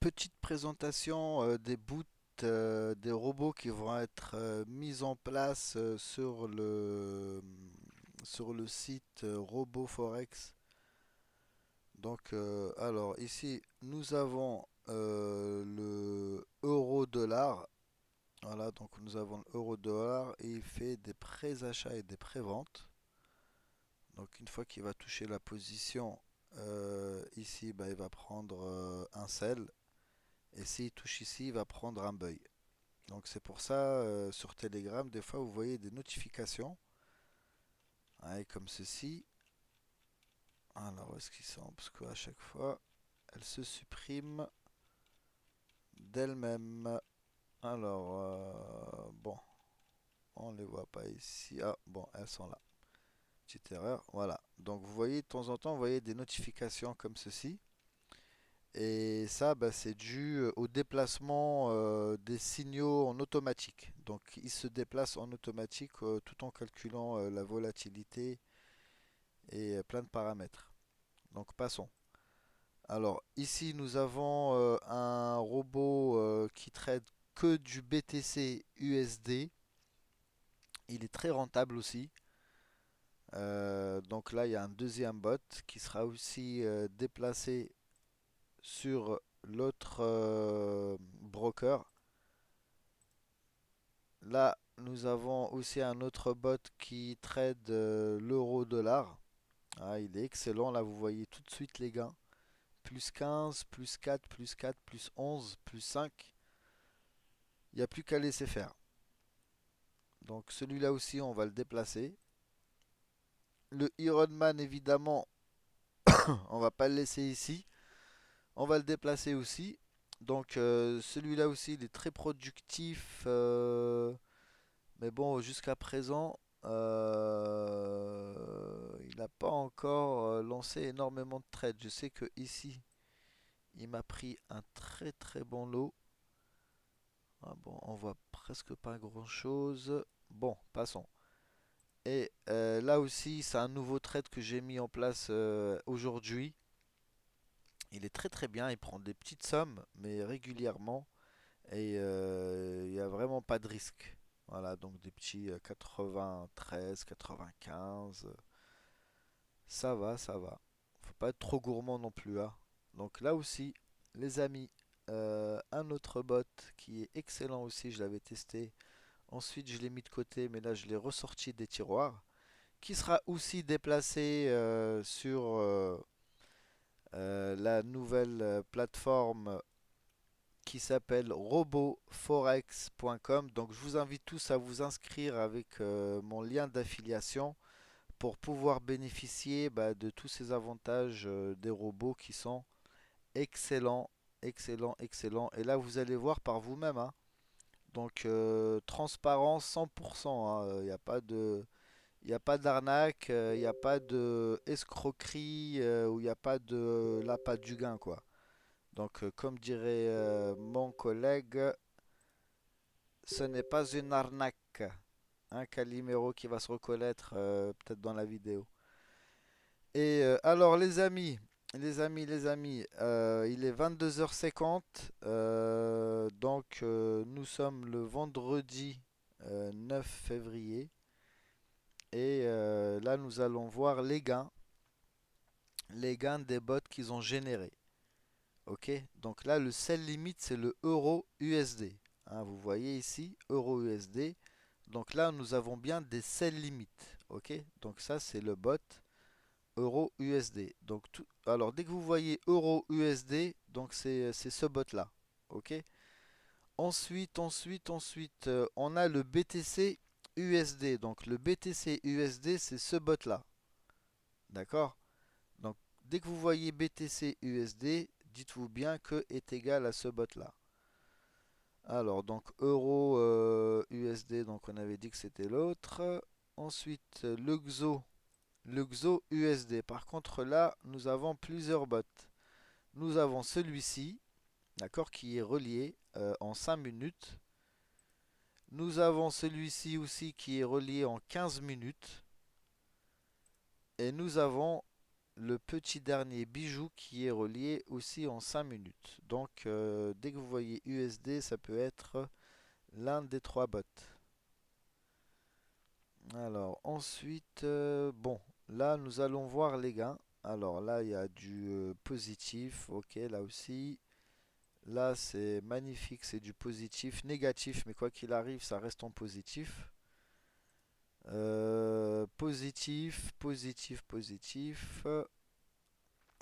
petite présentation des bouts des robots qui vont être mis en place sur le site RoboForex. Donc, alors ici, nous avons le euro-dollar. Voilà, donc nous avons l'euro-dollar et il fait des pré-achats et des pré-ventes. Donc, une fois qu'il va toucher la position ici, bah, il va prendre un sell. Et s'il touche ici, il va prendre un buy. Donc c'est pour ça, sur Telegram, des fois vous voyez des notifications, hein, comme ceci. Alors où est-ce qu'ils sont? Parce qu'à chaque fois, elles se suppriment d'elles-mêmes. Alors, bon, on ne les voit pas ici. Ah, bon, elles sont là. Petite erreur, voilà. Donc vous voyez, de temps en temps, vous voyez des notifications comme ceci. Et ça, bah, c'est dû au déplacement des signaux en automatique. Donc, ils se déplacent en automatique tout en calculant la volatilité et plein de paramètres. Donc, passons. Alors, ici, nous avons un robot qui traite que du BTC USD. Il est très rentable aussi. Donc là, il y a un deuxième bot qui sera aussi déplacé sur l'autre broker. Là, nous avons aussi un autre bot qui trade l'euro-dollar. Ah, il est excellent. Là, vous voyez tout de suite les gains. Plus 15, plus 4, plus 4, plus 11, plus 5. Il n'y a plus qu'à laisser faire. Donc celui-là aussi, on va le déplacer. Le Ironman, évidemment, on va pas le laisser ici. On va le déplacer aussi. Donc celui-là aussi, il est très productif. Mais bon, jusqu'à présent, il n'a pas encore lancé énormément de trades. Je sais que ici, il m'a pris un très très bon lot. Ah bon, on voit presque pas grand-chose. Bon, passons. Et là aussi, c'est un nouveau trade que j'ai mis en place aujourd'hui. Il est très très bien. Il prend des petites sommes, mais régulièrement. Et il n'y a vraiment pas de risque. Voilà, donc des petits 93, 95. Ça va, ça va. Faut pas être trop gourmand non plus, hein. Donc là aussi, les amis, un autre bot qui est excellent aussi, je l'avais testé. Ensuite, je l'ai mis de côté, mais là, je l'ai ressorti des tiroirs. Qui sera aussi déplacé sur la nouvelle plateforme qui s'appelle roboforex.com. Donc, je vous invite tous à vous inscrire avec mon lien d'affiliation pour pouvoir bénéficier bah, de tous ces avantages des robots qui sont excellents, excellents, excellents. Et là, vous allez voir par vous-même, hein. Donc, transparence 100%, hein. Il n'y a pas de, il n'y a pas d'arnaque, il n'y a pas de escroquerie, ou il n'y a pas de l'appât du gain, quoi. Donc, comme dirait mon collègue, ce n'est pas une arnaque. Un Calimero qui va se reconnaître peut-être dans la vidéo. Et alors les amis, il est 22h50. Donc nous sommes le vendredi 9 février. Et là nous allons voir les gains des bots qu'ils ont générés. Ok, donc là le sell limit c'est le euro USD. Hein, vous voyez ici, euro USD. Donc là nous avons bien des sell limits. Ok, donc ça c'est le bot euro USD. Donc alors dès que vous voyez euro USD, donc c'est ce bot là. Ok. Ensuite, on a le BTC USD. Donc le BTC USD, c'est ce bot là. D'accord. Donc dès que vous voyez BTC USD, dites-vous bien que est égal à ce bot là. Alors donc euro USD, donc on avait dit que c'était l'autre. Ensuite le XO USD. Par contre, là, nous avons plusieurs bots. Nous avons celui-ci, d'accord, qui est relié en 5 minutes. Nous avons celui-ci aussi qui est relié en 15 minutes. Et nous avons le petit dernier bijou qui est relié aussi en 5 minutes. Donc dès que vous voyez USD, ça peut être l'un des trois bots. Alors ensuite, bon, là nous allons voir les gains. Alors là, il y a du positif, ok, là aussi. Là, c'est magnifique, c'est du positif, négatif, mais quoi qu'il arrive, ça reste en positif. Positif, positif, positif.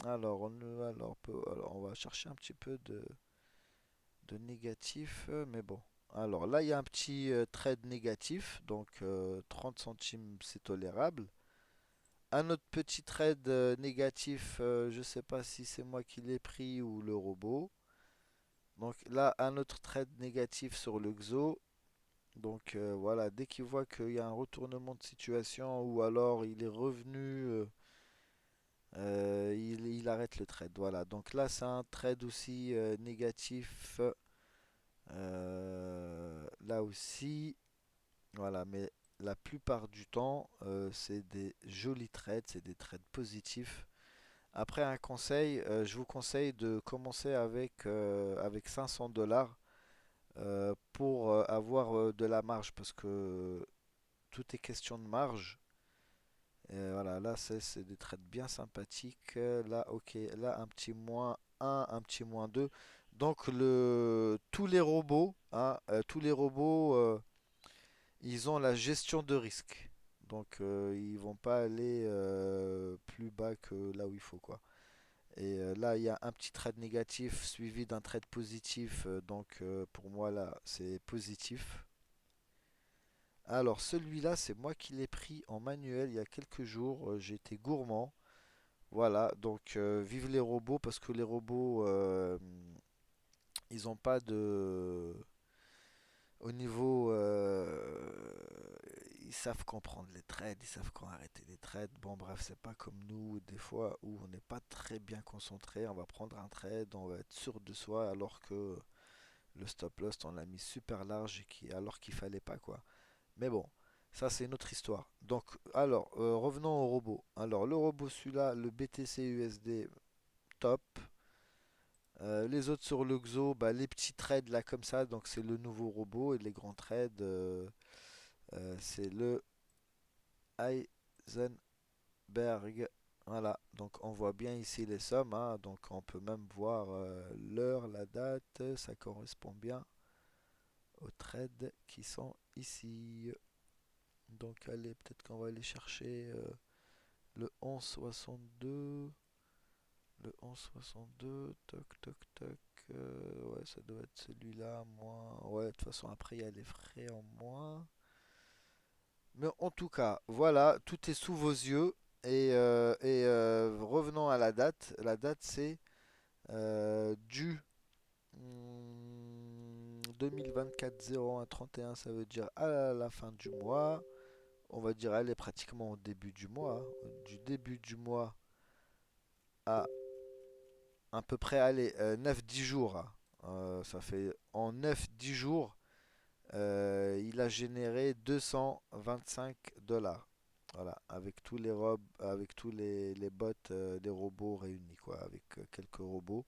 Alors, on va chercher un petit peu de négatif, mais bon. Alors là, il y a un petit trade négatif, donc 30 centimes, c'est tolérable. Un autre petit trade négatif, je sais pas si c'est moi qui l'ai pris ou le robot. Donc là, un autre trade négatif sur le XO. Donc voilà, dès qu'il voit qu'il y a un retournement de situation ou alors il est revenu, il arrête le trade. Voilà, donc là c'est un trade aussi négatif. Là aussi, voilà, mais la plupart du temps, c'est des jolis trades, c'est des trades positifs. Après un conseil, je vous conseille de commencer avec 500 dollars pour avoir de la marge parce que tout est question de marge. Voilà, là c'est des trades bien sympathiques. Là, ok, là un petit moins un, un petit moins 2. Donc tous les robots, hein, ils ont la gestion de risque. Donc ils vont pas aller plus bas que là où il faut quoi. Et là il y a un petit trade négatif suivi d'un trade positif. Donc pour moi là c'est positif. Alors celui-là, c'est moi qui l'ai pris en manuel il y a quelques jours. J'ai été gourmand. Voilà, donc vive les robots parce que les robots, ils ont pas de... Au niveau... ils savent quand prendre les trades, ils savent quand arrêter les trades. Bon bref, c'est pas comme nous, des fois où on n'est pas très bien concentré. On va prendre un trade, on va être sûr de soi alors que le stop loss, on l'a mis super large alors qu'il fallait pas quoi. Mais bon, ça c'est une autre histoire. Donc, alors, revenons au robot. Alors, le robot, celui-là, le BTC USD, top. Les autres sur le XO, bah, les petits trades là comme ça, donc c'est le nouveau robot. Et les grands trades, c'est le Heisenberg. Voilà, donc on voit bien ici les sommes, hein. Donc on peut même voir l'heure, la date, ça correspond bien aux trades qui sont ici. Donc allez, peut-être qu'on va aller chercher le 11,62. Le 11,62. Toc, toc, toc. Ouais, ça doit être celui-là. Moins. Ouais, de toute façon, après, il y a les frais en moins. Mais en tout cas, voilà, tout est sous vos yeux. Et revenons à la date. La date, c'est du 2024 01 31. Ça veut dire à la fin du mois. On va dire, elle est pratiquement au début du mois, hein. Du début du mois à peu près, allez, 9-10 jours, hein. Ça fait en 9-10 jours, il a généré 225 dollars. Voilà, avec tous les robes, avec tous les bots des robots réunis, quoi, avec quelques robots.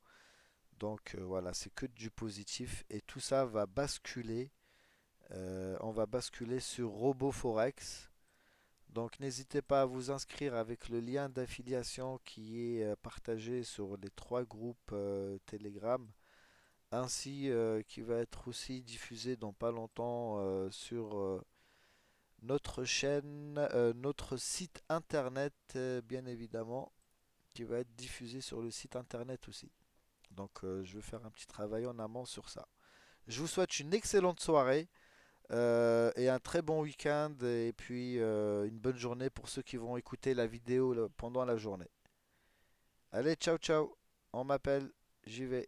Donc voilà, c'est que du positif et tout ça va basculer. On va basculer sur RoboForex. Donc n'hésitez pas à vous inscrire avec le lien d'affiliation qui est partagé sur les trois groupes Telegram, ainsi qui va être aussi diffusé dans pas longtemps sur notre chaîne, notre site internet bien évidemment, qui va être diffusé sur le site internet aussi. Donc je vais faire un petit travail en amont sur ça. Je vous souhaite une excellente soirée. Et un très bon week-end et puis une bonne journée pour ceux qui vont écouter la vidéo pendant la journée. Allez, ciao ciao, on m'appelle, j'y vais.